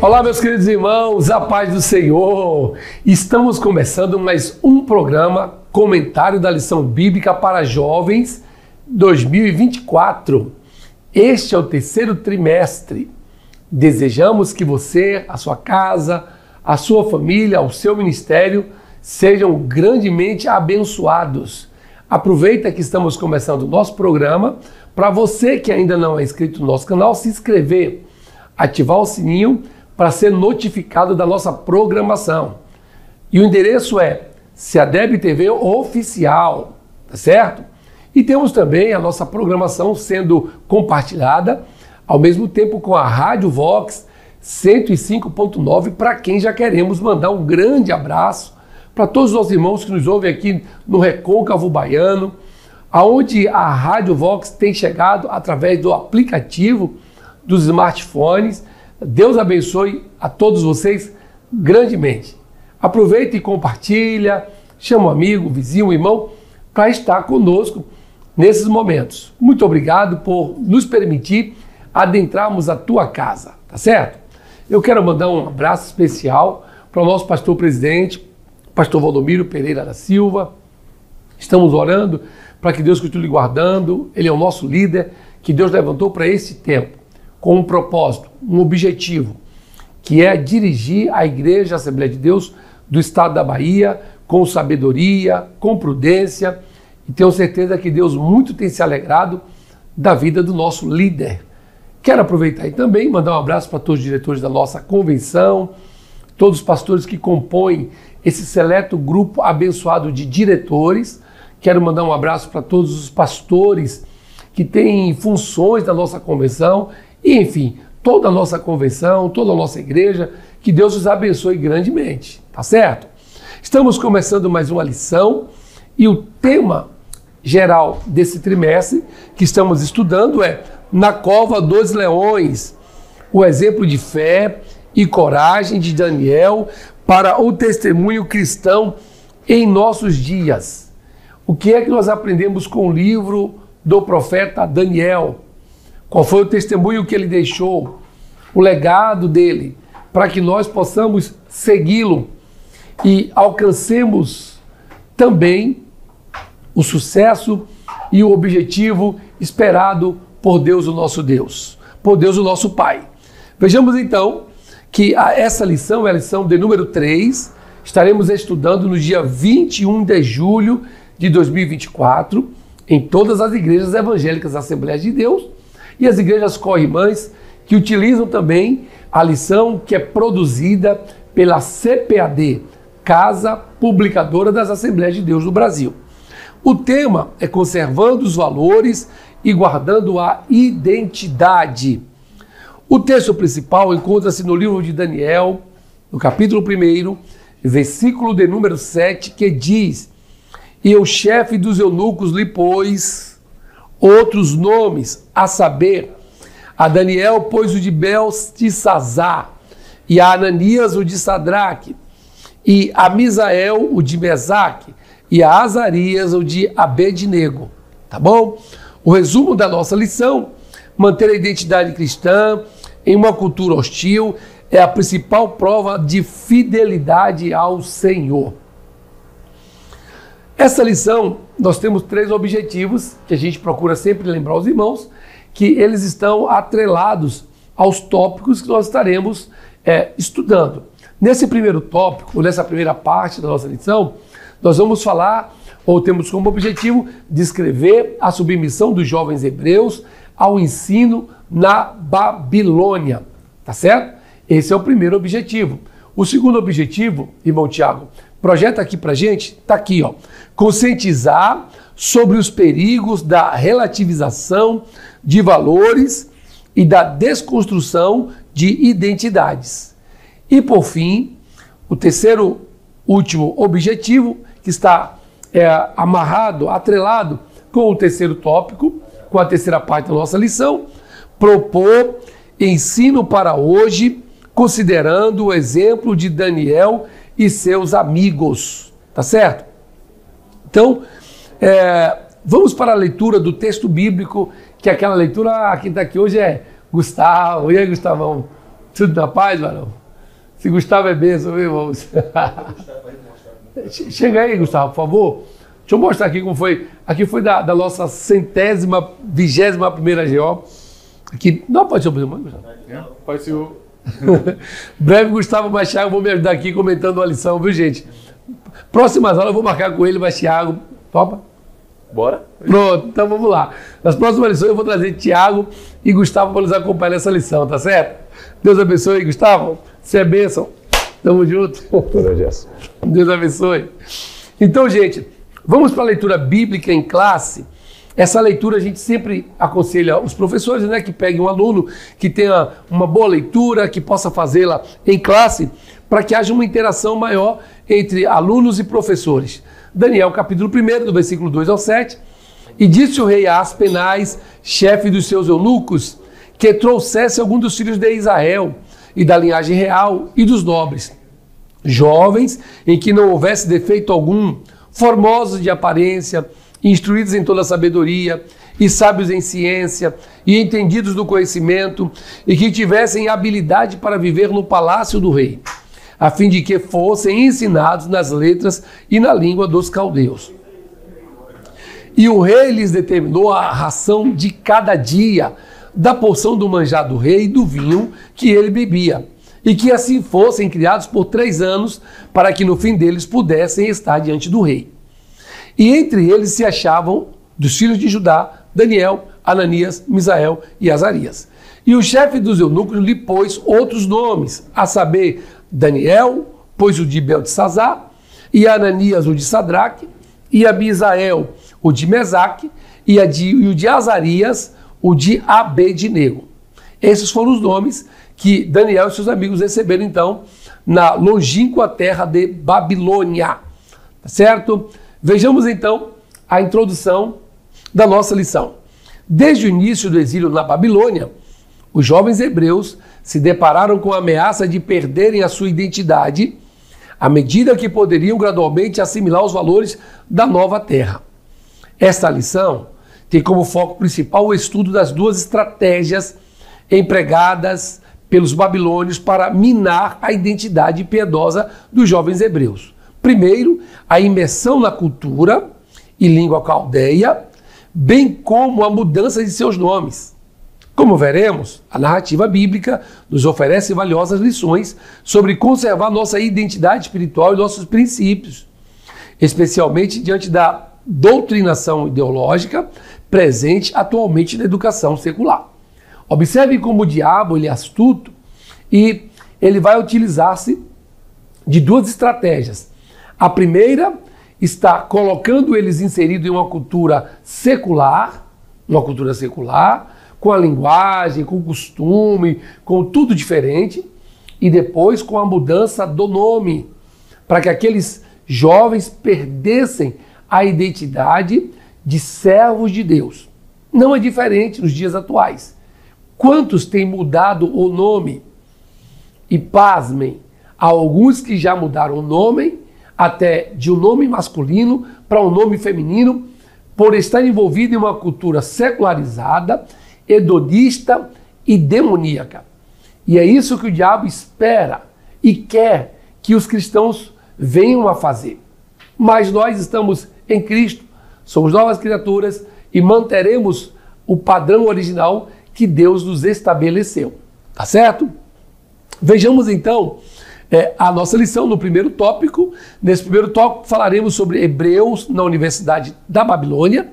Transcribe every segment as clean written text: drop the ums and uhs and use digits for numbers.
Olá, meus queridos irmãos, a paz do Senhor. Estamos começando mais um programa Comentário da Lição Bíblica para Jovens 2024. Este é o terceiro trimestre. Desejamos que você, a sua casa, a sua família, o seu ministério sejam grandemente abençoados. Aproveita que estamos começando o nosso programa para você que ainda não é inscrito no nosso canal, se inscrever, ativar o sininho para ser notificado da nossa programação. E o endereço é Seadeb TV Oficial, tá certo? E temos também a nossa programação sendo compartilhada ao mesmo tempo com a Rádio Vox 105.9 para quem já queremos mandar um grande abraço para todos os nossos irmãos que nos ouvem aqui no Recôncavo Baiano, aonde a Rádio Vox tem chegado através do aplicativo dos smartphones. Deus abençoe a todos vocês grandemente. Aproveita e compartilha, chama um amigo, vizinho, irmão, para estar conosco nesses momentos. Muito obrigado por nos permitir adentrarmos a tua casa, tá certo? Eu quero mandar um abraço especial para o nosso pastor presidente, pastor Valdomiro Pereira da Silva. Estamos orando para que Deus continue guardando. Ele é o nosso líder que Deus levantou para esse tempo, com um propósito, um objetivo, que é dirigir a Igreja Assembleia de Deus do Estado da Bahia com sabedoria, com prudência, e tenho certeza que Deus muito tem se alegrado da vida do nosso líder. Quero aproveitar e também mandar um abraço para todos os diretores da nossa convenção, todos os pastores que compõem esse seleto grupo abençoado de diretores. Quero mandar um abraço para todos os pastores que têm funções da nossa convenção, e, enfim, toda a nossa convenção, toda a nossa igreja, que Deus os abençoe grandemente, tá certo? Estamos começando mais uma lição e o tema geral desse trimestre que estamos estudando é Na Cova dos Leões, o exemplo de fé e coragem de Daniel para o testemunho cristão em nossos dias. O que é que nós aprendemos com o livro do profeta Daniel? Qual foi o testemunho que ele deixou, o legado dele, para que nós possamos segui-lo e alcancemos também o sucesso e o objetivo esperado por Deus, o nosso Deus, por Deus, o nosso Pai. Vejamos então que essa lição é a lição de número 3, estaremos estudando no dia 21 de julho de 2024, em todas as igrejas evangélicas Assembleias de Deus, e as igrejas co-irmãs que utilizam também a lição que é produzida pela CPAD, Casa Publicadora das Assembleias de Deus do Brasil. O tema é conservando os valores e guardando a identidade. O texto principal encontra-se no livro de Daniel, no capítulo 1, versículo de número 7, que diz: E o chefe dos eunucos lhe pôs outros nomes, a saber, a Daniel pôs o de Beltesazar, e a Ananias o de Sadraque, e a Misael o de Mesaque, e a Azarias o de Abednego. Tá bom? O resumo da nossa lição: manter a identidade cristã em uma cultura hostil é a principal prova de fidelidade ao Senhor. Essa lição, nós temos 3 objetivos que a gente procura sempre lembrar aos irmãos, que eles estão atrelados aos tópicos que nós estaremos estudando. Nesse primeiro tópico, nessa primeira parte da nossa lição, nós vamos falar, ou temos como objetivo, descrever a submissão dos jovens hebreus ao ensino na Babilônia, tá certo? Esse é o primeiro objetivo. O segundo objetivo, irmão Tiago, projeta aqui pra gente, tá aqui, ó. Conscientizar sobre os perigos da relativização de valores e da desconstrução de identidades. E por fim, o terceiro último objetivo, que está amarrado, atrelado com o terceiro tópico, com a terceira parte da nossa lição, propor ensino para hoje, considerando o exemplo de Daniel e seus amigos, tá certo? Então, vamos para a leitura do texto bíblico, que aquela leitura, quem está aqui hoje é Gustavo. E aí, Gustavão? Tudo na paz, varão? Se Gustavo é bênção, viu, irmãos? Chega aí, Gustavo, por favor. Deixa eu mostrar aqui como foi. Aqui foi da nossa 121ª GO. Aqui, não pode ser o Gustavo? Pode ser o... Breve, Gustavo Bastiago, vou me ajudar aqui comentando a lição, viu, gente? Próximas aulas eu vou marcar com ele, Bastiago. Topa? Bora? Pronto, então vamos lá. Nas próximas lições eu vou trazer Tiago e Gustavo para nos acompanhar nessa lição, tá certo? Deus abençoe, Gustavo. Você é bênção. Tamo junto. Deus abençoe. Então, gente, vamos para a leitura bíblica em classe. Essa leitura a gente sempre aconselha os professores, né, que peguem um aluno que tenha uma boa leitura, que possa fazê-la em classe, para que haja uma interação maior entre alunos e professores. Daniel, capítulo 1, do versículo 2 ao 7. E disse o rei a Aspenaz, chefe dos seus eunucos, que trouxesse algum dos filhos de Israel, e da linhagem real e dos nobres, jovens em que não houvesse defeito algum, formosos de aparência, instruídos em toda a sabedoria, e sábios em ciência, e entendidos do conhecimento, e que tivessem habilidade para viver no palácio do rei, a fim de que fossem ensinados nas letras e na língua dos caldeus. E o rei lhes determinou a ração de cada dia, da porção do manjar do rei e do vinho que ele bebia, e que assim fossem criados por 3 anos, para que no fim deles pudessem estar diante do rei. E entre eles se achavam, dos filhos de Judá, Daniel, Ananias, Misael e Azarias. E o chefe dos eunucos lhe pôs outros nomes, a saber, Daniel pôs o de Beltesazar, e Ananias o de Sadraque, e a Misael o de Mesaque, e o de Azarias o de Abednego. Esses foram os nomes que Daniel e seus amigos receberam, então, na longínqua terra de Babilônia. Tá certo? Vejamos, então, a introdução da nossa lição. Desde o início do exílio na Babilônia, os jovens hebreus se depararam com a ameaça de perderem a sua identidade à medida que poderiam gradualmente assimilar os valores da nova terra. Esta lição tem como foco principal o estudo das 2 estratégias empregadas pelos babilônios para minar a identidade piedosa dos jovens hebreus. Primeiro, a imersão na cultura e língua caldeia, bem como a mudança de seus nomes. Como veremos, a narrativa bíblica nos oferece valiosas lições sobre conservar nossa identidade espiritual e nossos princípios, especialmente diante da doutrinação ideológica presente atualmente na educação secular. Observe como o diabo ele é astuto e ele vai utilizar-se de 2 estratégias. A primeira está colocando eles inseridos em uma cultura secular, com a linguagem, com o costume, com tudo diferente, e depois com a mudança do nome, para que aqueles jovens perdessem a identidade de servos de Deus. Não é diferente nos dias atuais. Quantos têm mudado o nome? E pasmem, há alguns que já mudaram o nome, até de um nome masculino para um nome feminino, por estar envolvido em uma cultura secularizada, hedonista e demoníaca. E é isso que o diabo espera e quer que os cristãos venham a fazer. Mas nós estamos em Cristo, somos novas criaturas e manteremos o padrão original que Deus nos estabeleceu. Tá certo? Vejamos então a nossa lição no primeiro tópico. Nesse primeiro tópico falaremos sobre hebreus na Universidade da Babilônia,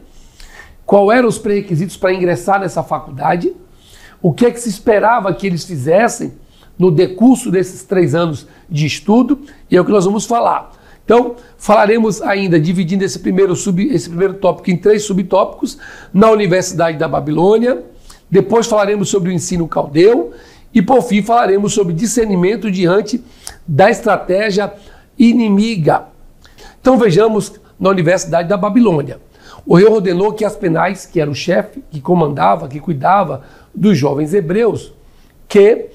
qual eram os pré-requisitos para ingressar nessa faculdade, o que é que se esperava que eles fizessem no decurso desses 3 anos de estudo, e é o que nós vamos falar. Então, falaremos ainda, dividindo esse primeiro tópico em 3 subtópicos, na Universidade da Babilônia, depois falaremos sobre o ensino caldeu, e por fim falaremos sobre discernimento diante da estratégia inimiga. Então vejamos na Universidade da Babilônia. O rei ordenou que Aspenaz, que era o chefe, que comandava, que cuidava dos jovens hebreus, que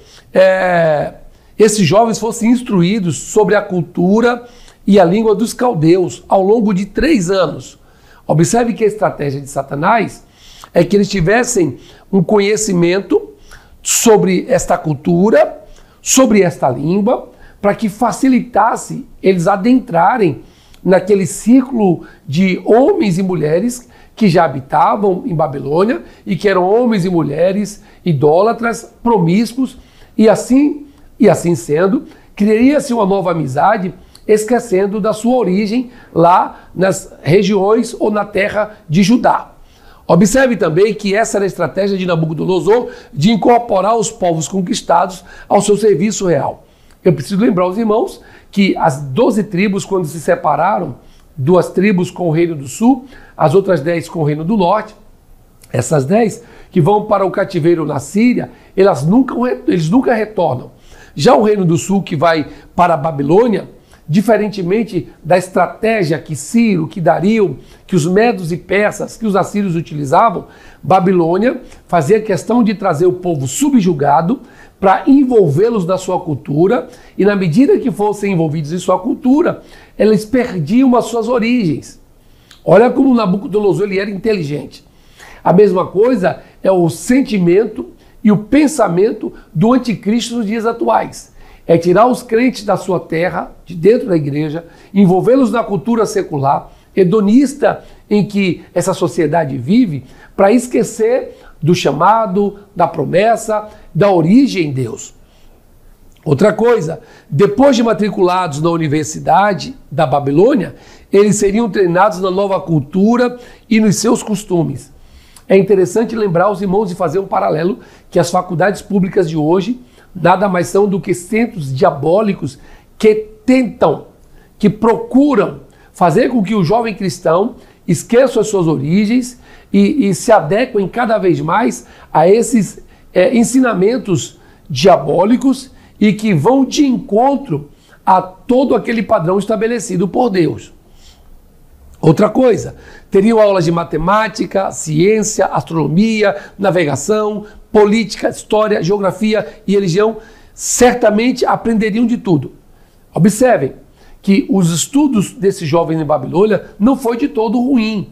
esses jovens fossem instruídos sobre a cultura e a língua dos caldeus ao longo de 3 anos. Observe que a estratégia de Satanás é que eles tivessem um conhecimento sobre esta cultura, sobre esta língua, para que facilitasse eles adentrarem naquele círculo de homens e mulheres que já habitavam em Babilônia e que eram homens e mulheres idólatras, promíscuos, e assim sendo, criaria-se uma nova amizade, esquecendo da sua origem lá nas regiões ou na terra de Judá. Observe também que essa era a estratégia de Nabucodonosor de incorporar os povos conquistados ao seu serviço real. Eu preciso lembrar aos irmãos que as 12 tribos, quando se separaram, 2 tribos com o reino do sul, as outras 10 com o reino do norte, essas 10 que vão para o cativeiro na Síria, eles nunca retornam. Já o reino do sul, que vai para a Babilônia, diferentemente da estratégia que Ciro, que Dario, que os medos e persas, que os assírios utilizavam, Babilônia fazia questão de trazer o povo subjugado para envolvê-los na sua cultura, e na medida que fossem envolvidos em sua cultura, eles perdiam as suas origens. Olha como Nabucodonosor ele era inteligente. A mesma coisa é o sentimento e o pensamento do anticristo nos dias atuais. É tirar os crentes da sua terra, de dentro da igreja, envolvê-los na cultura secular, hedonista em que essa sociedade vive, para esquecer do chamado, da promessa, da origem em Deus. Outra coisa, depois de matriculados na Universidade da Babilônia, eles seriam treinados na nova cultura e nos seus costumes. É interessante lembrar os irmãos e fazer um paralelo que as faculdades públicas de hoje nada mais são do que centros diabólicos que tentam, que procuram fazer com que o jovem cristão esqueça as suas origens e se adequem cada vez mais a esses ensinamentos diabólicos e que vão de encontro a todo aquele padrão estabelecido por Deus. Outra coisa, teriam aulas de matemática, ciência, astronomia, navegação, política, história, geografia e religião. Certamente aprenderiam de tudo. Observem que os estudos desses jovens em Babilônia não foi de todo ruim.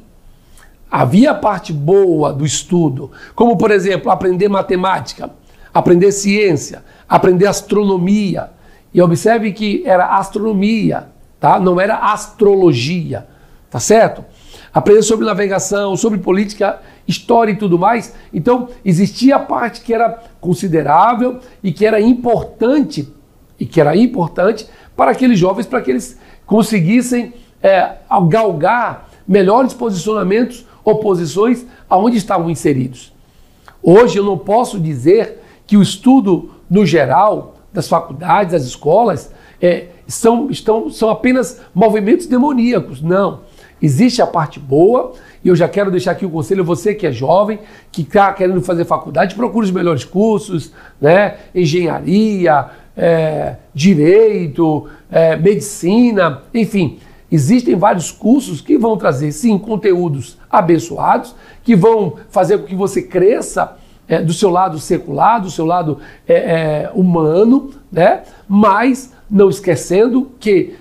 Havia a parte boa do estudo, como por exemplo, aprender matemática, aprender ciência, aprender astronomia. E observe que era astronomia, tá? Não era astrologia. Tá certo? Aprender sobre navegação, sobre política, história e tudo mais. Então, existia a parte que era considerável e que era importante, para aqueles jovens, para que eles conseguissem galgar melhores posicionamentos ou posições aonde estavam inseridos. Hoje eu não posso dizer que o estudo, no geral, das faculdades, das escolas, são apenas movimentos demoníacos. Não. Existe a parte boa, e eu já quero deixar aqui o conselho, você que é jovem, que está querendo fazer faculdade, procure os melhores cursos, né? Engenharia, direito, medicina, enfim. Existem vários cursos que vão trazer, sim, conteúdos abençoados, que vão fazer com que você cresça do seu lado secular, do seu lado humano, né? Mas não esquecendo que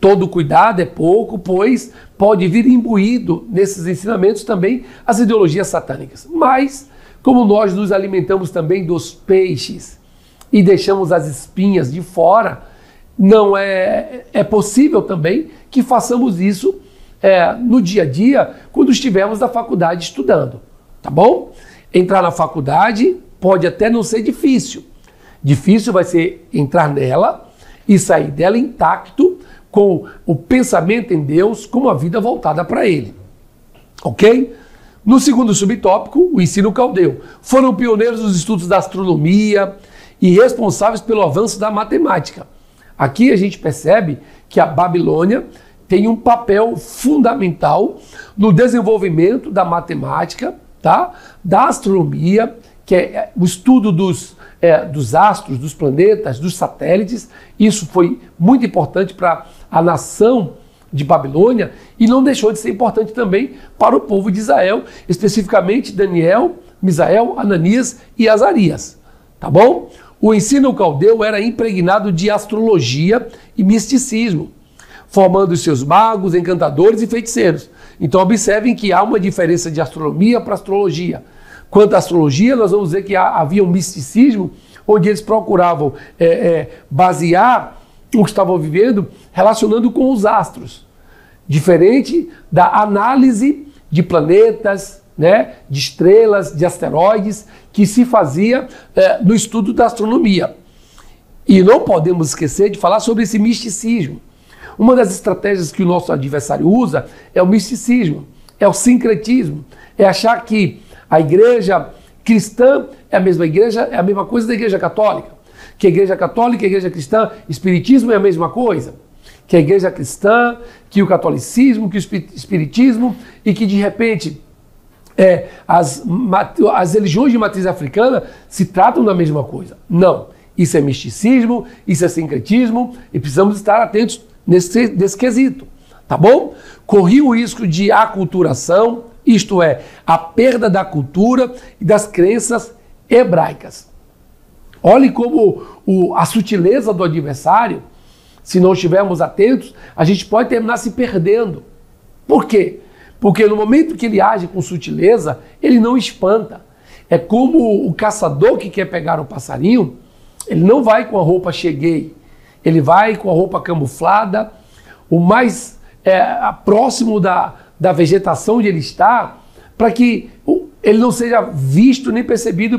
todo cuidado é pouco, pois pode vir imbuído nesses ensinamentos também as ideologias satânicas. Mas, como nós nos alimentamos também dos peixes e deixamos as espinhas de fora, não é possível também que façamos isso no dia a dia, quando estivermos na faculdade estudando, tá bom? Entrar na faculdade pode até não ser difícil. Difícil vai ser entrar nela e sair dela intacto, com o pensamento em Deus, com a vida voltada para Ele. Ok? No segundo subtópico, o ensino caldeu. Foram pioneiros nos estudos da astronomia e responsáveis pelo avanço da matemática. Aqui a gente percebe que a Babilônia tem um papel fundamental no desenvolvimento da matemática, tá? Da astronomia, que é o estudo dos astros, dos planetas, dos satélites. Isso foi muito importante para a nação de Babilônia e não deixou de ser importante também para o povo de Israel, especificamente Daniel, Misael, Ananias e Azarias. Tá bom? O ensino caldeu era impregnado de astrologia e misticismo, formando os seus magos, encantadores e feiticeiros. Então observem que há uma diferença de astronomia para astrologia. Quanto à astrologia, nós vamos ver que havia um misticismo onde eles procuravam basear o que estavam vivendo relacionando com os astros. Diferente da análise de planetas, né, de estrelas, de asteroides, que se fazia no estudo da astronomia. E não podemos esquecer de falar sobre esse misticismo. Uma das estratégias que o nosso adversário usa é o misticismo, é o sincretismo, é achar que a igreja cristã é a mesma igreja, é a mesma coisa da igreja católica. Que a igreja católica, a igreja cristã, espiritismo é a mesma coisa. Que a igreja cristã, que o catolicismo, que o espiritismo, e que de repente as religiões de matriz africana se tratam da mesma coisa. Não, isso é misticismo, isso é sincretismo, e precisamos estar atentos nesse quesito, tá bom? Corri o risco de aculturação, isto é, a perda da cultura e das crenças hebraicas. Olhe como a sutileza do adversário, se não estivermos atentos, a gente pode terminar se perdendo. Por quê? Porque no momento que ele age com sutileza, ele não espanta. É como o caçador que quer pegar o passarinho, ele não vai com a roupa cheguei, ele vai com a roupa camuflada, o mais próximo da vegetação onde ele está, para que ele não seja visto nem percebido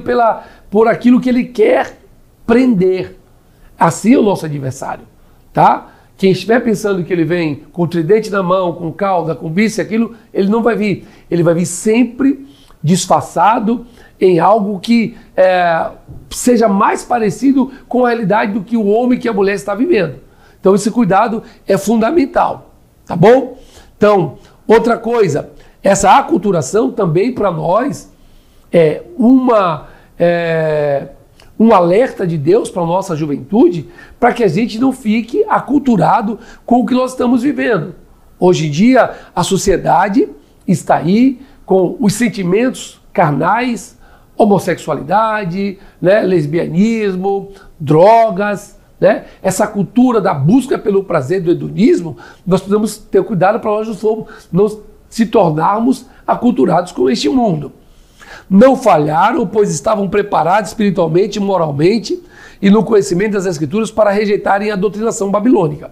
por aquilo que ele quer prender. Assim é o nosso adversário, tá? Quem estiver pensando que ele vem com o tridente na mão, com cauda, com bice, aquilo, ele não vai vir. Ele vai vir sempre disfarçado em algo que seja mais parecido com a realidade do que o homem que a mulher está vivendo. Então esse cuidado é fundamental, tá bom? Então, outra coisa, essa aculturação também para nós é um alerta de Deus para a nossa juventude, para que a gente não fique aculturado com o que nós estamos vivendo. Hoje em dia, a sociedade está aí com os sentimentos carnais, homossexualidade, né, lesbianismo, drogas, né, essa cultura da busca pelo prazer do hedonismo. Nós precisamos ter cuidado para nós não se tornarmos aculturados com este mundo. Não falharam, pois estavam preparados espiritualmente e moralmente e no conhecimento das Escrituras para rejeitarem a doutrinação babilônica.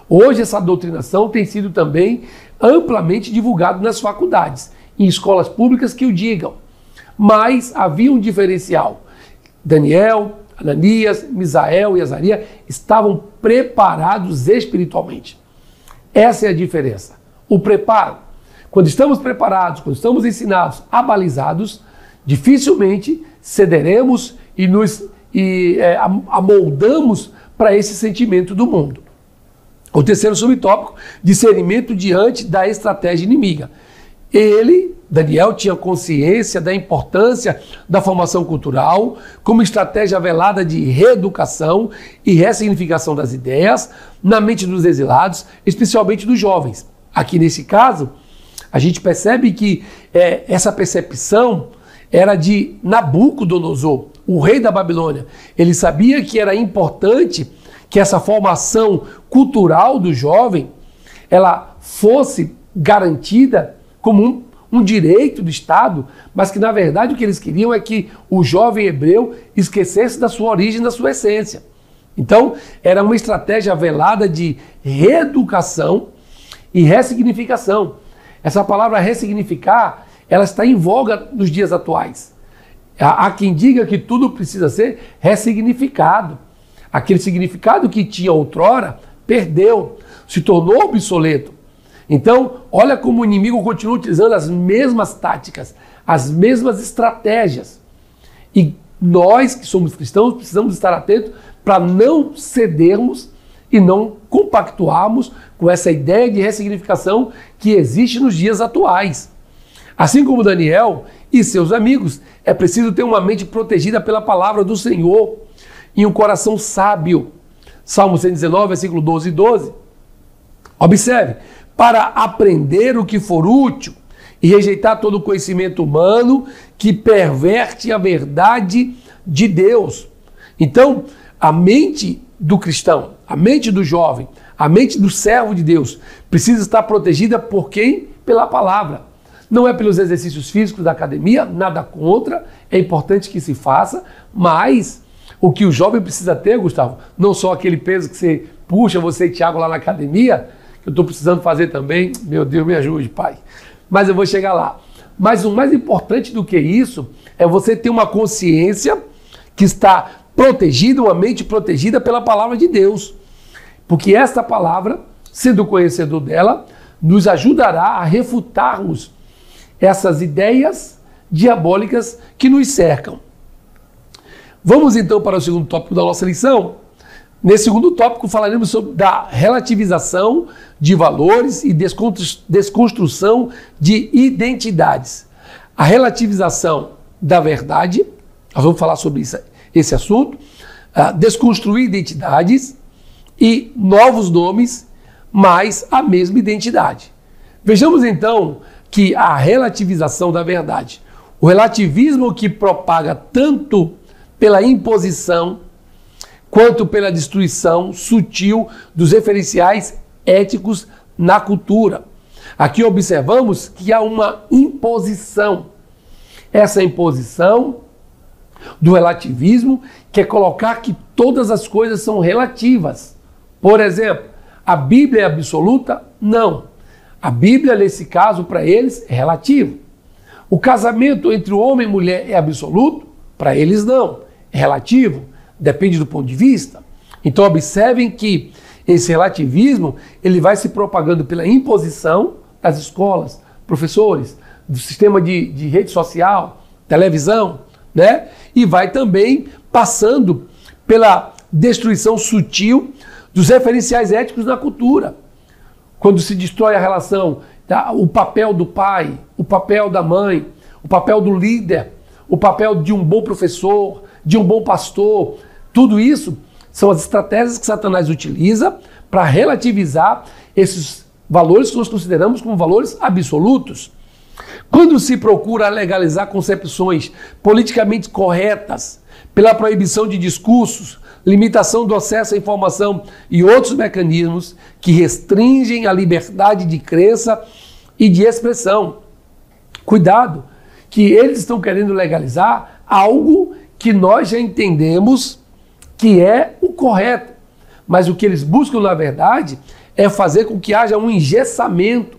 Hoje essa doutrinação tem sido também amplamente divulgada nas faculdades, em escolas públicas que o digam. Mas havia um diferencial. Daniel, Ananias, Misael e Azarias estavam preparados espiritualmente. Essa é a diferença. O preparo. Quando estamos preparados, quando estamos ensinados, abalizados, dificilmente cederemos e nos amoldamos para esse sentimento do mundo. O terceiro subtópico, discernimento diante da estratégia inimiga. Ele, Daniel, tinha consciência da importância da formação cultural como estratégia velada de reeducação e ressignificação das ideias na mente dos exilados, especialmente dos jovens. Aqui nesse caso, a gente percebe que essa percepção era de Nabucodonosor, o rei da Babilônia. Ele sabia que era importante que essa formação cultural do jovem ela fosse garantida como um direito do Estado, mas que, na verdade, o que eles queriam é que o jovem hebreu esquecesse da sua origem, da sua essência. Então, era uma estratégia velada de reeducação e ressignificação. Essa palavra ressignificar, ela está em voga nos dias atuais. Há quem diga que tudo precisa ser ressignificado. Aquele significado que tinha outrora, perdeu, se tornou obsoleto. Então, olha como o inimigo continua utilizando as mesmas táticas, as mesmas estratégias. E nós, que somos cristãos, precisamos estar atentos para não cedermos e não compactuarmos com essa ideia de ressignificação que existe nos dias atuais. Assim como Daniel e seus amigos, é preciso ter uma mente protegida pela palavra do Senhor e um coração sábio. Salmo 119, versículo 12 e 12. Observe, para aprender o que for útil e rejeitar todo o conhecimento humano que perverte a verdade de Deus. Então, a mente do cristão, a mente do jovem, a mente do servo de Deus precisa estar protegida por quem? Pela palavra. Não é pelos exercícios físicos da academia, nada contra, é importante que se faça, mas O que o jovem precisa ter, Gustavo, não só aquele peso que você puxa, você e Thiago lá na academia, que eu estou precisando fazer também, meu Deus, me ajude, pai. Mas eu vou chegar lá. Mas o mais importante do que isso é você ter uma consciência que está protegida, uma mente protegida pela palavra de Deus. Porque esta palavra, sendo conhecedor dela, nos ajudará a refutarmos essas ideias diabólicas que nos cercam. Vamos então para o segundo tópico da nossa lição. Nesse segundo tópico falaremos sobre a relativização de valores e desconstrução de identidades. A relativização da verdade, nós vamos falar sobre esse assunto, desconstruir identidades e novos nomes, mas a mesma identidade. Vejamos então que a relativização da verdade, o relativismo que propaga tanto pela imposição quanto pela destruição sutil dos referenciais éticos na cultura. Aqui observamos que há uma imposição. Essa imposição do relativismo quer colocar que todas as coisas são relativas. Por exemplo, a Bíblia é absoluta? Não. A Bíblia, nesse caso, para eles, é relativo. O casamento entre o homem e mulher é absoluto? Para eles, não. É relativo. Depende do ponto de vista. Então, observem que esse relativismo ele vai se propagando pela imposição das escolas, professores, do sistema de rede social, televisão, né? E vai também passando pela destruição sutil dos referenciais éticos na cultura. Quando se destrói a relação, o papel do pai, o papel da mãe, o papel do líder, o papel de um bom professor, de um bom pastor, tudo isso são as estratégias que Satanás utiliza para relativizar esses valores que nós consideramos como valores absolutos. Quando se procura legalizar concepções politicamente corretas pela proibição de discursos, limitação do acesso à informação e outros mecanismos que restringem a liberdade de crença e de expressão. Cuidado, que eles estão querendo legalizar algo que nós já entendemos que é o correto. Mas o que eles buscam, na verdade, é fazer com que haja um engessamento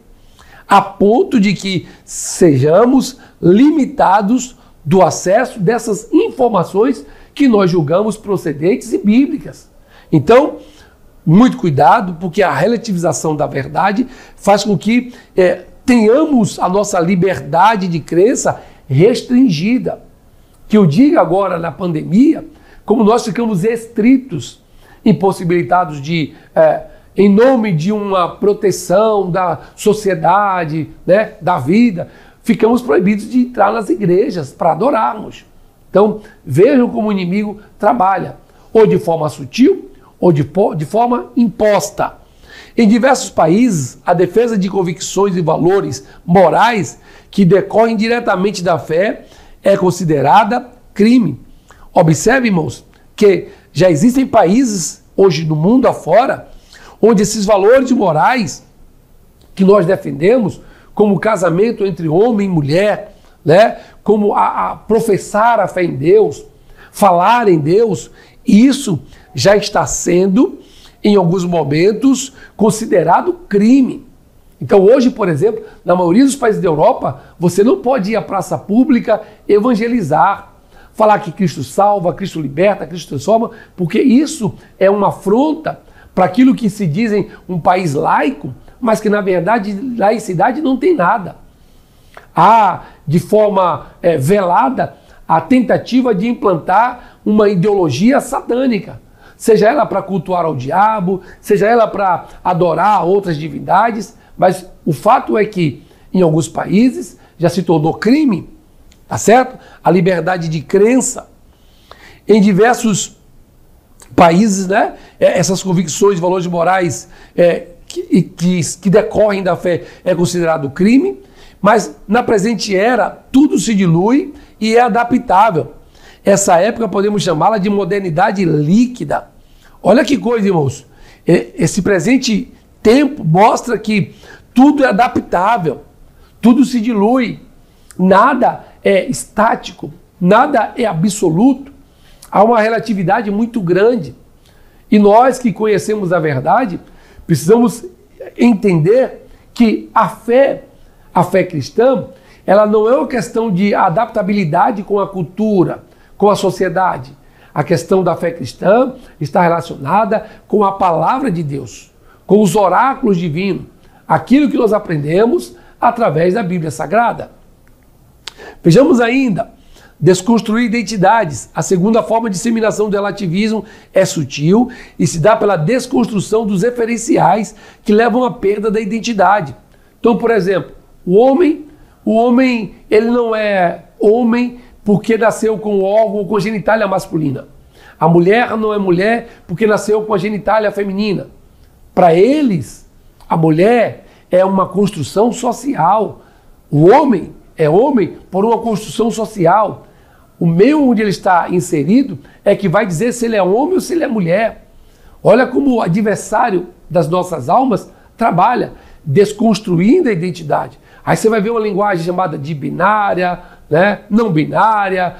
a ponto de que sejamos limitados do acesso dessas informações que nós julgamos procedentes e bíblicas. Então, muito cuidado, porque a relativização da verdade faz com que tenhamos a nossa liberdade de crença restringida. Que eu diga agora na pandemia, como nós ficamos restritos, impossibilitados de, em nome de uma proteção da sociedade, né, da vida, ficamos proibidos de entrar nas igrejas para adorarmos. Então, vejam como o inimigo trabalha, ou de forma sutil, ou de forma imposta. Em diversos países, a defesa de convicções e valores morais que decorrem diretamente da fé é considerada crime. Observe, irmãos, que já existem países hoje no mundo afora onde esses valores morais que nós defendemos, como o casamento entre homem e mulher, né, como a professar a fé em Deus, falar em Deus, isso já está sendo, em alguns momentos, considerado crime. Então hoje, por exemplo, na maioria dos países da Europa, você não pode ir à praça pública evangelizar, falar que Cristo salva, Cristo liberta, Cristo transforma, porque isso é uma afronta para aquilo que se dizem um país laico, mas que na verdade laicidade não tem nada. Há, de forma velada, a tentativa de implantar uma ideologia satânica, seja ela para cultuar ao diabo, seja ela para adorar outras divindades, mas o fato é que em alguns países já se tornou crime, tá certo? A liberdade de crença. Em diversos países, né, essas convicções, valores morais que decorrem da fé é considerado crime, mas na presente era tudo se dilui e é adaptável. Essa época podemos chamá-la de modernidade líquida. Olha que coisa, irmãos. Esse presente tempo mostra que tudo é adaptável, tudo se dilui, nada é estático, nada é absoluto. Há uma relatividade muito grande. E nós que conhecemos a verdade, precisamos entender que a fé cristã, ela não é uma questão de adaptabilidade com a cultura, com a sociedade. A questão da fé cristã está relacionada com a palavra de Deus, com os oráculos divinos, aquilo que nós aprendemos através da Bíblia Sagrada. Vejamos ainda, desconstruir identidades. A segunda forma de disseminação do relativismo é sutil e se dá pela desconstrução dos referenciais que levam à perda da identidade. Então, por exemplo, o homem ele não é homem porque nasceu com órgão ou com genitália masculina. A mulher não é mulher porque nasceu com a genitália feminina. Para eles, a mulher é uma construção social. O homem é homem por uma construção social. O meio onde ele está inserido é que vai dizer se ele é homem ou se ele é mulher. Olha como o adversário das nossas almas trabalha, desconstruindo a identidade. Aí você vai ver uma linguagem chamada de binária, né? Não binária,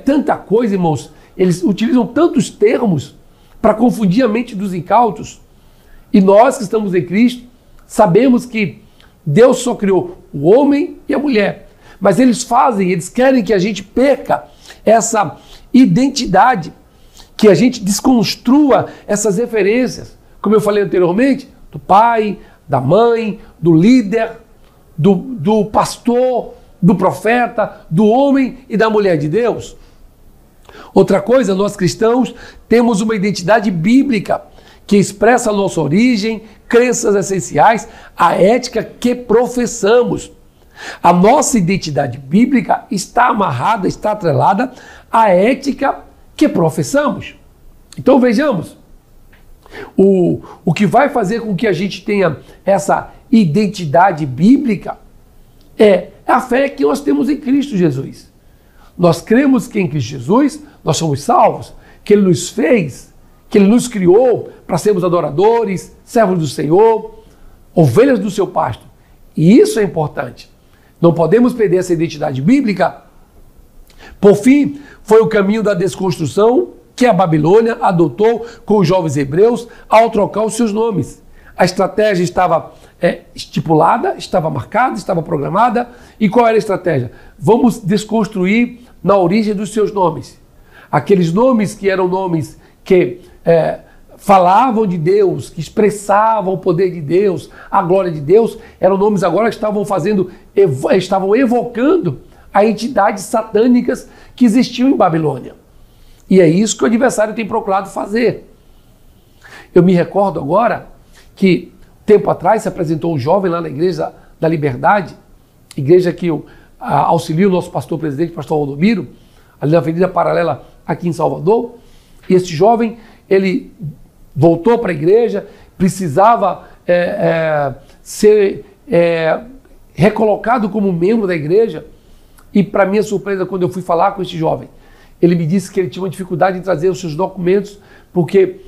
tanta coisa, irmãos. Eles utilizam tantos termos para confundir a mente dos incautos. E nós que estamos em Cristo, sabemos que Deus só criou o homem e a mulher. Mas eles querem que a gente perca essa identidade, que a gente desconstrua essas referências, como eu falei anteriormente, do pai, da mãe, do líder, do pastor, do profeta, do homem e da mulher de Deus. Outra coisa, nós cristãos temos uma identidade bíblica que expressa a nossa origem, crenças essenciais, a ética que professamos. A nossa identidade bíblica está amarrada, está atrelada à ética que professamos. Então vejamos, o que vai fazer com que a gente tenha essa identidade bíblica é a fé que nós temos em Cristo Jesus. Nós cremos que em Cristo Jesus nós somos salvos, que Ele nos fez, que Ele nos criou para sermos adoradores, servos do Senhor, ovelhas do seu pasto. E isso é importante. Não podemos perder essa identidade bíblica. Por fim, foi o caminho da desconstrução que a Babilônia adotou com os jovens hebreus ao trocar os seus nomes. A estratégia estava estipulada, estava marcada, estava programada. E qual era a estratégia? Vamos desconstruir na origem dos seus nomes. Aqueles nomes que eram nomes que falavam de Deus, que expressavam o poder de Deus, a glória de Deus, eram nomes agora que estavam evocando a entidades satânicas que existiam em Babilônia. E é isso que o adversário tem procurado fazer. Eu me recordo agora que, tempo atrás, se apresentou um jovem lá na Igreja da Liberdade, igreja que eu auxilio o nosso pastor-presidente, pastor Valdomiro, ali na Avenida Paralela, aqui em Salvador. E esse jovem, ele voltou para a igreja, precisava ser recolocado como membro da igreja. E, para minha surpresa, quando eu fui falar com esse jovem, ele me disse que ele tinha uma dificuldade em trazer os seus documentos, porque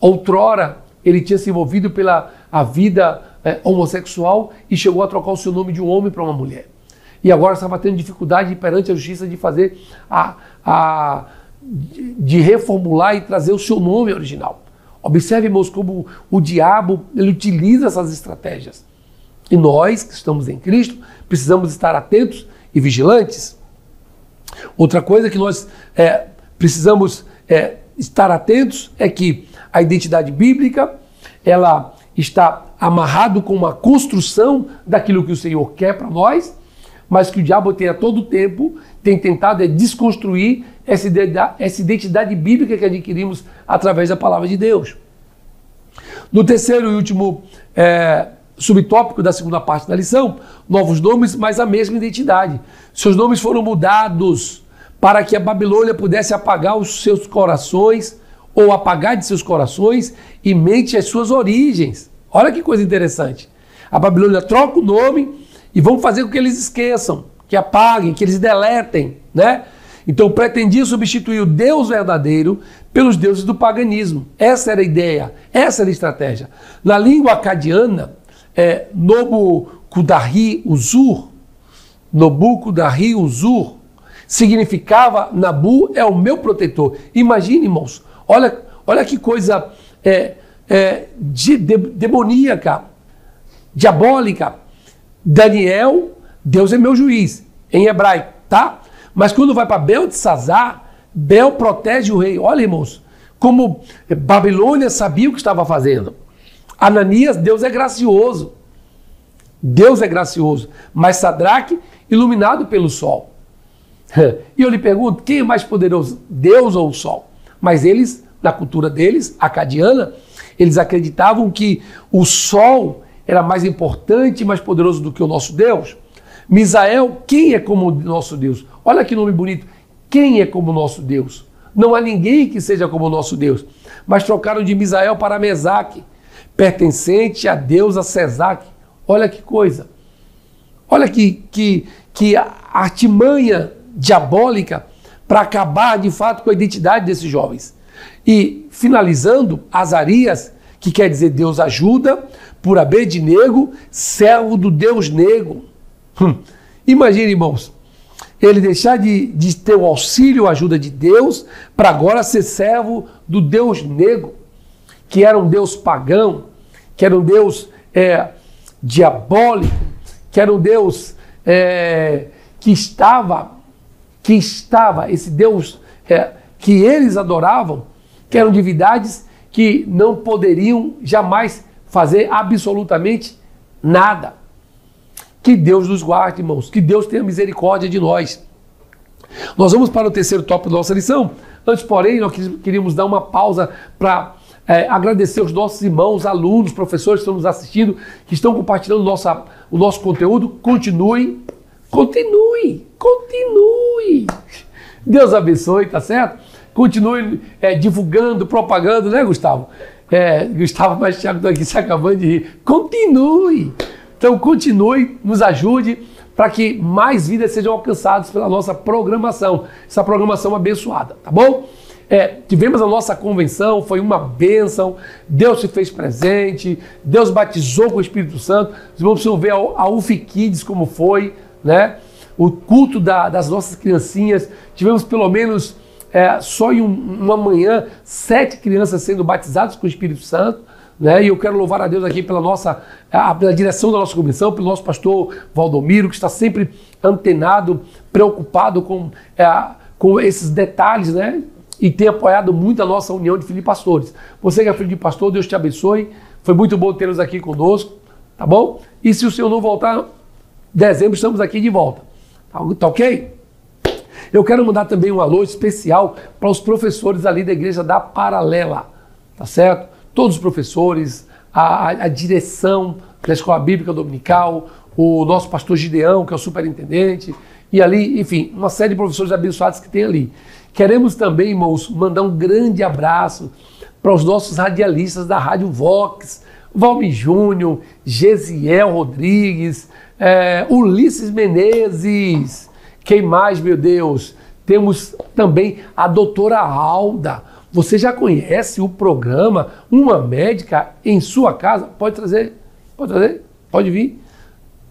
outrora ele tinha se envolvido pela vida homossexual e chegou a trocar o seu nome de um homem para uma mulher. E agora estava tendo dificuldade perante a justiça de fazer de reformular e trazer o seu nome original. Observe, irmãos, como o diabo ele utiliza essas estratégias. E nós, que estamos em Cristo, precisamos estar atentos e vigilantes. Outra coisa que nós precisamos estar atentos é que a identidade bíblica ela está amarrado com uma construção daquilo que o Senhor quer para nós, mas que o diabo tem a todo tempo tem tentado desconstruir essa identidade bíblica que adquirimos através da palavra de Deus. No terceiro e último subtópico da segunda parte da lição, novos nomes, mas a mesma identidade. Seus nomes foram mudados para que a Babilônia pudesse apagar os seus corações, ou apagar de seus corações e mente as suas origens. Olha que coisa interessante. A Babilônia troca o nome e vão fazer com que eles esqueçam, que apaguem, que eles deletem, né? Então pretendia substituir o Deus verdadeiro pelos deuses do paganismo. Essa era a ideia, essa era a estratégia. Na língua acadiana, Nobucudarri-Uzur, Significava, Nabu é o meu protetor. Imagine, irmãos, olha que coisa demoníaca, diabólica. Daniel, Deus é meu juiz, em hebraico, tá? Mas quando vai para Beltesazar, Bel protege o rei. Olha, irmãos, como Babilônia sabia o que estava fazendo. Ananias, Deus é gracioso. Deus é gracioso. Mas Sadraque, iluminado pelo sol. E eu lhe pergunto, quem é mais poderoso, Deus ou o sol? Mas eles, na cultura deles, acadiana, eles acreditavam que o sol era mais importante e mais poderoso do que o nosso Deus. Misael, quem é como o nosso Deus? Olha que nome bonito. Quem é como o nosso Deus? Não há ninguém que seja como o nosso Deus. Mas trocaram de Misael para Mesaque, pertencente a Deus, a Sesaque. Olha que coisa. Olha que artimanha diabólica para acabar de fato com a identidade desses jovens. E finalizando, Azarias, que quer dizer Deus ajuda, por Abednego, servo do Deus Nego. Imagine, irmãos, ele deixar de ter o auxílio, a ajuda de Deus, para agora ser servo do Deus Nego, que era um Deus pagão, que era um Deus diabólico, que era um Deus que estava, esse Deus que eles adoravam, que eram divindades que não poderiam jamais fazer absolutamente nada. Que Deus nos guarde, irmãos, que Deus tenha misericórdia de nós. Nós vamos para o terceiro tópico da nossa lição. Antes, porém, nós queríamos dar uma pausa para agradecer os nossos irmãos, alunos, professores que estão nos assistindo, que estão compartilhando o nosso conteúdo. Continue. Deus abençoe, tá certo? Continue divulgando, propagando, né, Gustavo? Gustavo, mas Thiago está aqui se acabando de rir. Continue. Então, continue, nos ajude para que mais vidas sejam alcançadas pela nossa programação. Essa programação abençoada, tá bom? Tivemos a nossa convenção, foi uma bênção, Deus se fez presente, Deus batizou com o Espírito Santo. Os irmãos precisam ver a UF Kids como foi, né? O culto das nossas criancinhas. Tivemos pelo menos, só em uma manhã, 7 crianças sendo batizadas com o Espírito Santo. Né? E eu quero louvar a Deus aqui pela direção da nossa comissão, pelo nosso pastor Valdomiro, que está sempre antenado, preocupado com esses detalhes, né? E tem apoiado muito a nossa união de filhos de pastores. Você que é filho de pastor, Deus te abençoe. Foi muito bom tê-los aqui conosco, tá bom? E se o Senhor não voltar, em dezembro estamos aqui de volta. Tá ok? Eu quero mandar também um alô especial para os professores ali da igreja da Paralela, tá certo? Todos os professores, a direção da Escola Bíblica Dominical, o nosso pastor Gideão, que é o superintendente, e ali, enfim, uma série de professores abençoados que tem ali. Queremos também, irmãos, mandar um grande abraço para os nossos radialistas da Rádio Vox, Valmir Júnior, Gesiel Rodrigues, Ulisses Menezes, quem mais, meu Deus? Temos também a doutora Alda. Você já conhece o programa Uma Médica em Sua Casa? Pode trazer? Pode vir?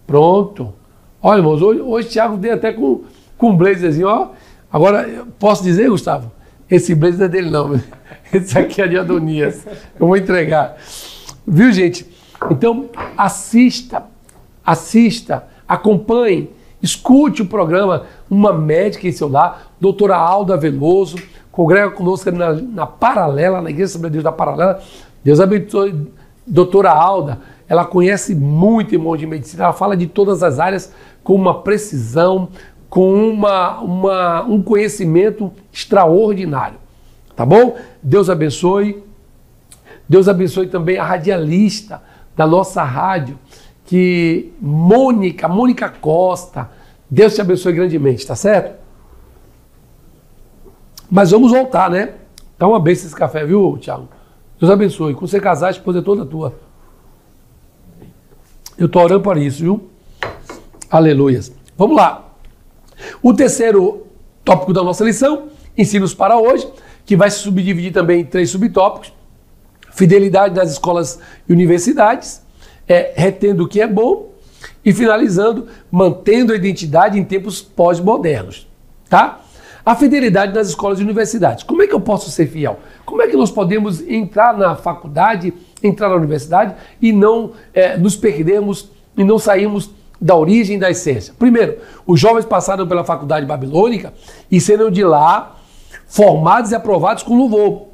Pronto. Olha, irmãos, hoje o Thiago veio até com um blazerzinho, ó. Agora, posso dizer, Gustavo? Esse blazer não é dele não. Esse aqui é de Adonias. Eu vou entregar. Viu, gente? Então, assista, acompanhe, escute o programa Uma Médica em Seu Lar, doutora Alda Veloso, congrega conosco na Paralela, na Igreja Assembleia de Deus da Paralela. Deus abençoe doutora Alda. Ela conhece muito, irmão, de medicina. Ela fala de todas as áreas com uma precisão, com um conhecimento extraordinário. Tá bom? Deus abençoe. Deus abençoe também a radialista da nossa rádio, Mônica Costa. Deus te abençoe grandemente, tá certo? Mas vamos voltar, né? Dá uma benção esse café, viu, Thiago? Deus abençoe. Quando você casar, a esposa é toda tua. Eu estou orando para isso, viu? Aleluias. Vamos lá. O terceiro tópico da nossa lição, ensinos para hoje, que vai se subdividir também em 3 subtópicos. Fidelidade nas escolas e universidades, retendo o que é bom, e finalizando, mantendo a identidade em tempos pós-modernos. tá? A fidelidade nas escolas e universidades. Como é que eu posso ser fiel? Como é que nós podemos entrar na faculdade, entrar na universidade e não nos perdermos e não sairmos da origem, da essência? Primeiro, os jovens passaram pela faculdade babilônica e serão de lá formados e aprovados com louvor.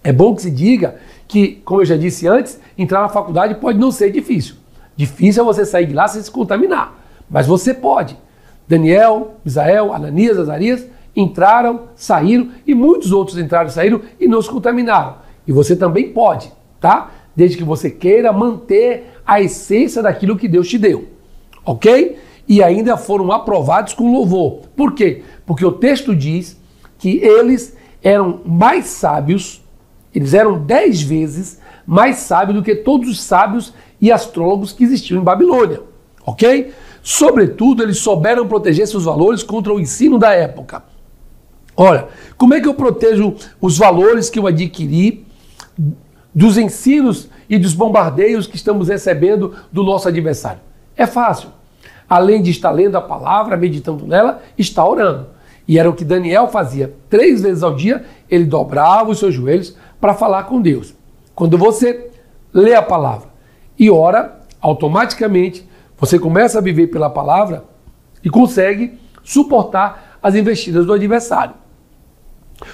É bom que se diga que, como eu já disse antes, entrar na faculdade pode não ser difícil. Difícil é você sair de lá sem se contaminar, mas você pode. Daniel, Misael, Ananias, Azarias entraram, saíram e muitos outros entraram e saíram e não se contaminaram. E você também pode, tá? Desde que você queira manter a essência daquilo que Deus te deu, ok? E ainda foram aprovados com louvor. Por quê? Porque o texto diz que eles eram mais sábios, eles eram 10 vezes mais sábios do que todos os sábios e astrólogos que existiam em Babilônia, ok? Sobretudo, eles souberam proteger seus valores contra o ensino da época. Olha, como é que eu protejo os valores que eu adquiri dos ensinos e dos bombardeios que estamos recebendo do nosso adversário? É fácil. Além de estar lendo a palavra, meditando nela, está orando. E era o que Daniel fazia. 3 vezes ao dia, ele dobrava os seus joelhos para falar com Deus. Quando você lê a palavra e ora, automaticamente você começa a viver pela palavra e consegue suportar as investidas do adversário.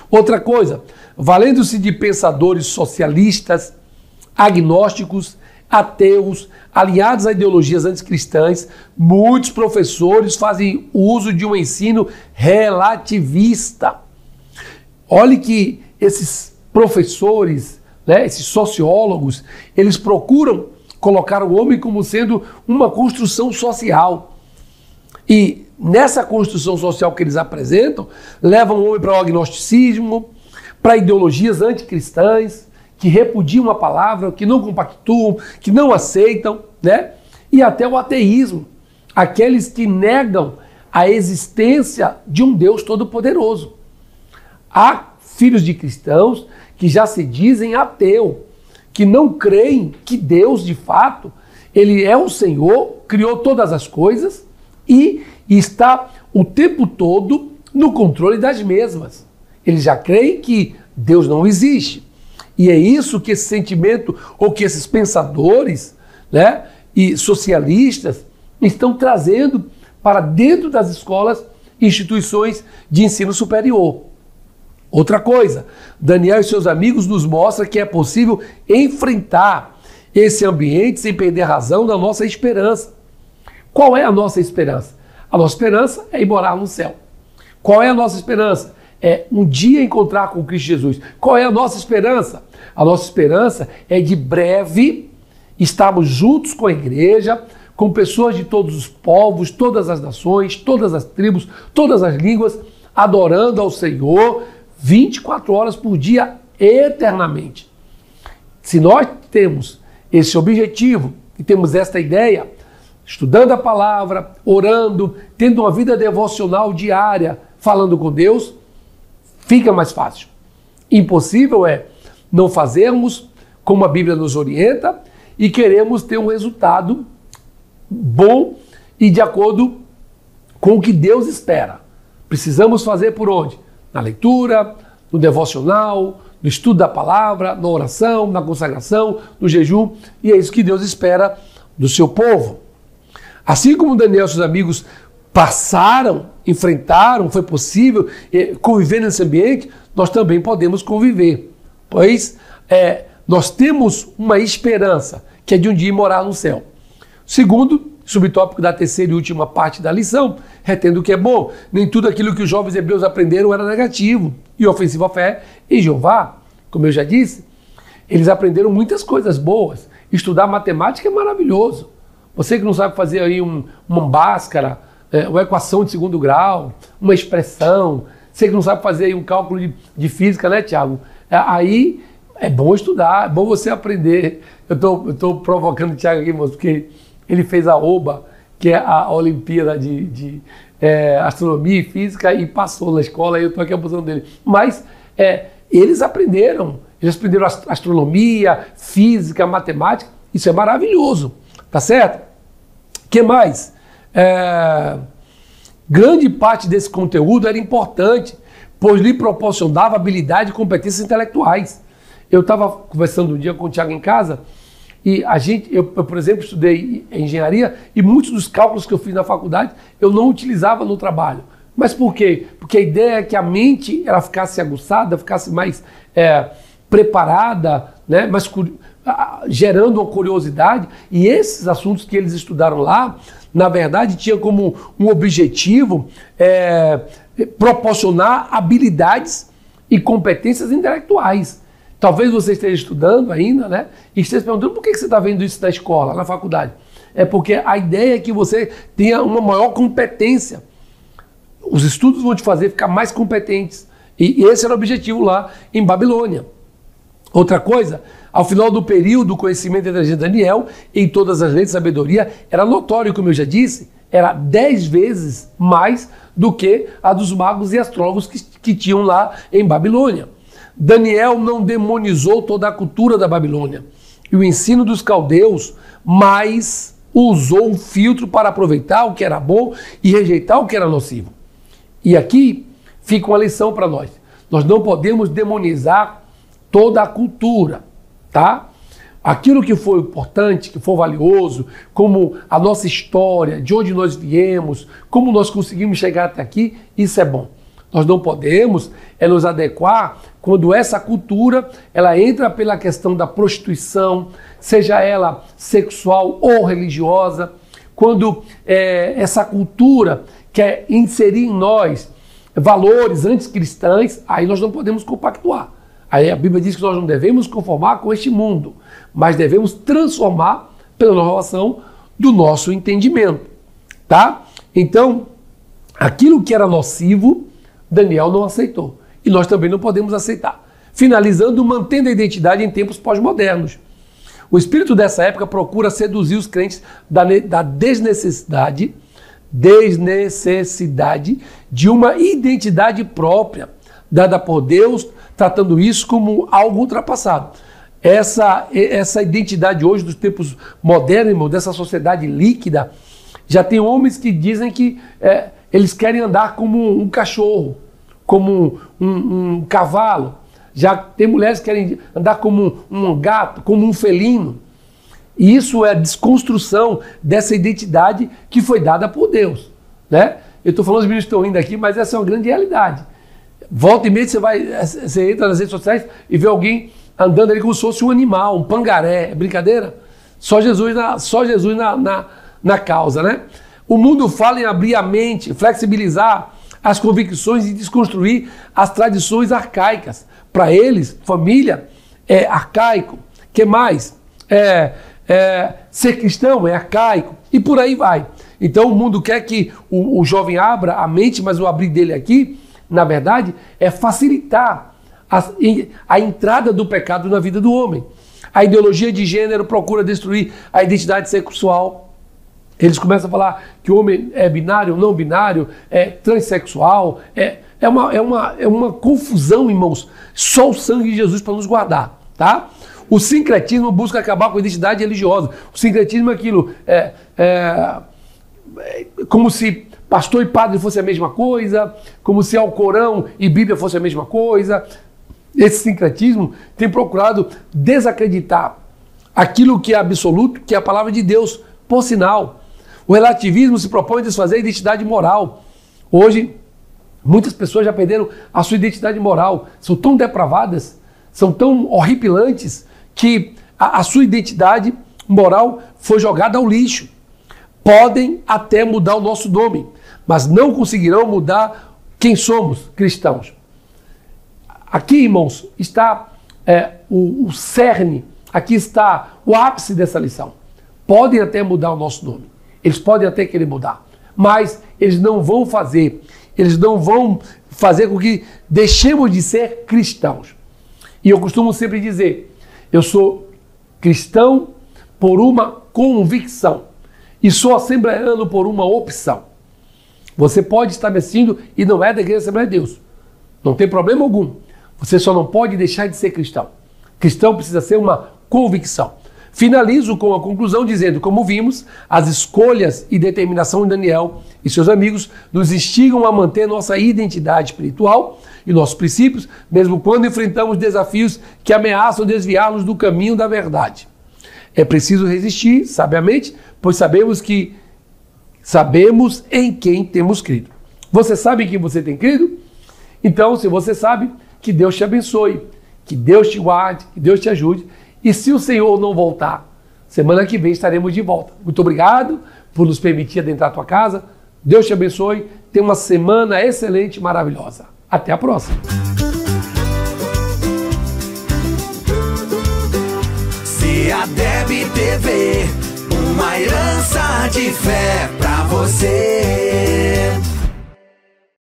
Outra coisa, valendo-se de pensadores socialistas, agnósticos, ateus, aliados a ideologias anticristãs, muitos professores fazem uso de um ensino relativista. Olhe que esses professores, esses sociólogos, eles procuram colocar o homem como sendo uma construção social. E nessa construção social que eles apresentam, levam o homem para o agnosticismo, para ideologias anticristãs, que repudiam a palavra, que não compactuam, que não aceitam, e até o ateísmo, aqueles que negam a existência de um Deus todo-poderoso. Há filhos de cristãos que já se dizem ateu, que não creem que Deus, de fato, ele é o Senhor, criou todas as coisas e está o tempo todo no controle das mesmas. Eles já creem que Deus não existe. E é isso que esse sentimento, ou que esses pensadores, e socialistas estão trazendo para dentro das escolas e instituições de ensino superior. Outra coisa, Daniel e seus amigos nos mostram que é possível enfrentar esse ambiente sem perder a razão da nossa esperança. Qual é a nossa esperança? A nossa esperança é ir morar no céu. Qual é a nossa esperança? É um dia encontrar com Cristo Jesus. Qual é a nossa esperança? A nossa esperança é de breve estarmos juntos com a igreja, com pessoas de todos os povos, todas as nações, todas as tribos, todas as línguas, adorando ao Senhor 24 horas por dia, eternamente. Se nós temos esse objetivo e temos esta ideia, estudando a palavra, orando, tendo uma vida devocional diária, falando com Deus, fica mais fácil. Impossível é não fazermos como a Bíblia nos orienta e queremos ter um resultado bom e de acordo com o que Deus espera. Precisamos fazer por onde? Na leitura, no devocional, no estudo da palavra, na oração, na consagração, no jejum, e é isso que Deus espera do seu povo. Assim como Daniel e seus amigos passaram, enfrentaram, foi possível conviver nesse ambiente, nós também podemos conviver, pois nós temos uma esperança, que é de um dia morar no céu. Segundo, subtópico da terceira e última parte da lição, retendo o que é bom. Nem tudo aquilo que os jovens hebreus aprenderam era negativo e ofensivo à fé em Jeová. Como eu já disse, eles aprenderam muitas coisas boas. Estudar matemática é maravilhoso. Você que não sabe fazer aí uma báscara, uma equação de segundo grau, uma expressão, você que não sabe fazer aí um cálculo de física, né, Tiago? Aí é bom estudar, é bom você aprender. Eu estou provocando o Tiago aqui, moço, porque ele fez a OBA, que é a Olimpíada de Astronomia e Física, e passou na escola, e eu estou aqui abusando dele. Mas eles aprenderam astronomia, física, matemática, isso é maravilhoso, tá certo? O que mais? Grande parte desse conteúdo era importante, pois lhe proporcionava habilidade e competências intelectuais. Eu estava conversando um dia com o Tiago em casa e eu, por exemplo, estudei engenharia e muitos dos cálculos que eu fiz na faculdade eu não utilizava no trabalho. Mas por quê? Porque a ideia é que a mente ela ficasse aguçada, ficasse mais preparada, né? Mas gerando uma curiosidade. E esses assuntos que eles estudaram lá, na verdade, tinha como um objetivo proporcionar habilidades e competências intelectuais. Talvez você esteja estudando ainda, né? E esteja se perguntando por que você está vendo isso na escola, na faculdade. É porque a ideia é que você tenha uma maior competência. Os estudos vão te fazer ficar mais competentes. E esse era o objetivo lá em Babilônia. Outra coisa, ao final do período, o conhecimento entre de Daniel, em todas as leis de sabedoria, era notório, como eu já disse, era 10 vezes mais do que a dos magos e astrólogos que tinham lá em Babilônia. Daniel não demonizou toda a cultura da Babilônia e o ensino dos caldeus, mas usou um filtro para aproveitar o que era bom e rejeitar o que era nocivo. E aqui fica uma lição para nós. Nós não podemos demonizar toda a cultura, tá? Aquilo que foi importante, que foi valioso, como a nossa história, de onde nós viemos, como nós conseguimos chegar até aqui, isso é bom. Nós não podemos nos adequar quando essa cultura ela entra pela questão da prostituição, seja ela sexual ou religiosa, quando essa cultura quer inserir em nós valores anticristãos, aí nós não podemos compactuar. Aí a Bíblia diz que nós não devemos conformar com este mundo, mas devemos transformar pela renovação do nosso entendimento, tá? Então, aquilo que era nocivo, Daniel não aceitou. E nós também não podemos aceitar. Finalizando, mantendo a identidade em tempos pós-modernos. O espírito dessa época procura seduzir os crentes da desnecessidade de uma identidade própria, dada por Deus, tratando isso como algo ultrapassado. Essa identidade hoje dos tempos modernos, dessa sociedade líquida, já tem homens que dizem que eles querem andar como um cachorro, como um cavalo. Já tem mulheres que querem andar como um gato, como um felino. E isso é a desconstrução dessa identidade que foi dada por Deus, né? Eu estou falando, os meninos estão rindo aqui, mas essa é uma grande realidade. Volta e meia você entra nas redes sociais e vê alguém andando ali como se fosse um animal, um pangaré. É brincadeira? Só Jesus na causa, né? O mundo fala em abrir a mente, flexibilizar as convicções e desconstruir as tradições arcaicas. Para eles, família é arcaico. O que mais? Ser cristão é arcaico. E por aí vai. Então o mundo quer que o jovem abra a mente, mas o abrir dele aqui, na verdade, é facilitar a entrada do pecado na vida do homem. A ideologia de gênero procura destruir a identidade sexual. Eles começam a falar que o homem é binário, não binário, é transexual. É uma confusão, irmãos. Só o sangue de Jesus para nos guardar, tá? O sincretismo busca acabar com a identidade religiosa. O sincretismo é aquilo, como se pastor e padre fosse a mesma coisa, como se Alcorão e Bíblia fosse a mesma coisa. Esse sincretismo tem procurado desacreditar aquilo que é absoluto, que é a palavra de Deus. Por sinal, o relativismo se propõe a desfazer a identidade moral. Hoje, muitas pessoas já perderam a sua identidade moral. São tão depravadas, são tão horripilantes, que a sua identidade moral foi jogada ao lixo. Podem até mudar o nosso nome, mas não conseguirão mudar quem somos, cristãos. Aqui, irmãos, está o cerne, aqui está o ápice dessa lição. Podem até mudar o nosso nome, eles podem até querer mudar, mas eles não vão fazer com que deixemos de ser cristãos. E eu costumo sempre dizer, eu sou cristão por uma convicção e sou assembleano por uma opção. Você pode estar vestindo e não é da Igreja Assembleia de Deus. Não tem problema algum. Você só não pode deixar de ser cristão. Cristão precisa ser uma convicção. Finalizo com a conclusão dizendo, como vimos, as escolhas e determinação de Daniel e seus amigos nos instigam a manter nossa identidade espiritual e nossos princípios, mesmo quando enfrentamos desafios que ameaçam desviá-los do caminho da verdade. É preciso resistir sabiamente, pois sabemos em quem temos crido. Você sabe em quem você tem crido? Então, se você sabe, que Deus te abençoe, que Deus te guarde, que Deus te ajude. E se o Senhor não voltar, semana que vem estaremos de volta. Muito obrigado por nos permitir adentrar a tua casa. Deus te abençoe. Tenha uma semana excelente e maravilhosa. Até a próxima. CEADEB TV, uma herança de fé pra você.